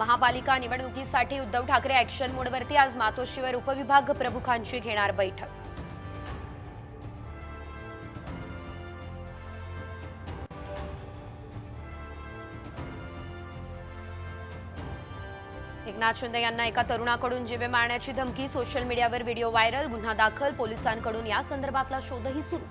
महापालिका निवडणुकीसाठी उद्धव ठाकरे ॲक्शन मोडवरती आज मातोश्रीवर उपविभाग प्रमुखांची घेणार बैठक। एकनाथ शिंदे यांना एका तरुणाकडून जीवे मारण्याची धमकी, सोशल मीडियावर व्हिडिओ व्हायरल, गुन्हा दाखल, पोलिसांकडून या संदर्भातला शोधही सुरू।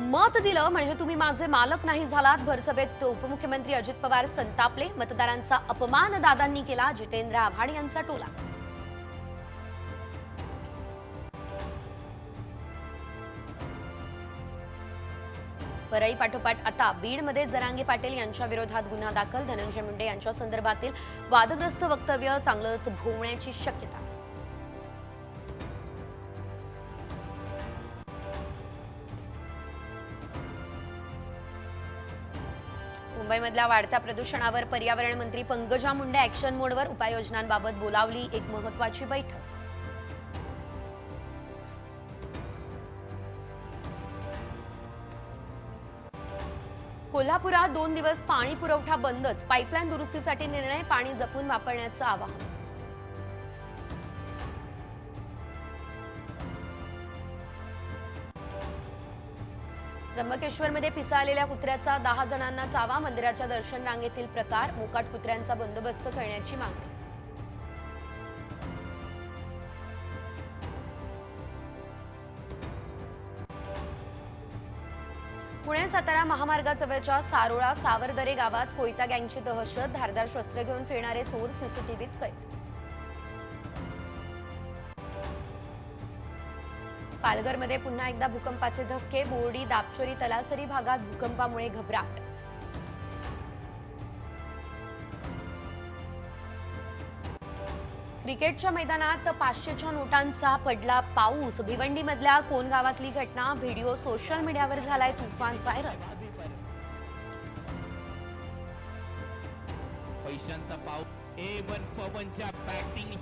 मत दिलं म्हणजे तुम्ही माझे मालक नाही झालात, भरसभेत उपमुख्यमंत्री अजित पवार संतापले, मतदारांचा अपमान दादांनी केला, जितेंद्र आव्हाड यांचा टोला। परळी पाठोपाठ आता बीडमध्ये जरांगे पाटील यांच्या विरोधात गुन्हा दाखल, धनंजय मुंडे यांच्या संदर्भातील वादग्रस्त वक्तव्य चांगलंच भोवण्याची शक्यता। मुंबईमधल्या वाढत्या प्रदूषणावर पर्यावरण मंत्री पंकजा मुंडे ॲक्शन मोडवर, उपाययोजनांबाबत बोलावली एक महत्त्वाची बैठक। कोल्हापुरात 2 दिवस पाणी पुरवठा बंदच, पाईपलाईन दुरुस्तीसाठी निर्णय, पाणी जपून वापरण्याचं आवाहन। त्र्यंबकेश्वरमध्ये पिसाळलेल्या कुत्र्याचा 10 जणांना चावा, मंदिराच्या दर्शन रांगेतील प्रकार, मोकाट कुत्र्यांचा बंदोबस्त करण्याची मागणी। पुणे सातारा महामार्गाजवळच्या सारोळा सावरदरे गावात कोयता गँगची दहशत, धारदार शस्त्र घेऊन फिरणारे चोर सीसीटीव्हीत कैद। पालघरमध्ये पुन्हा एकदा भूकंपाचे धक्के, बोर्डी दापचोरी तलासरी भागात भूकंपामुळे घबराट। क्रिकेटच्या मैदानात 500च्या नोटांचा पडला पाऊस, भिवंडीमधल्या कोण गावातली घटना, व्हिडिओ सोशल मीडियावर झालाय तुफान व्हायरल। पैशांचा पाऊस, A1 पवनच्या बॅटिंग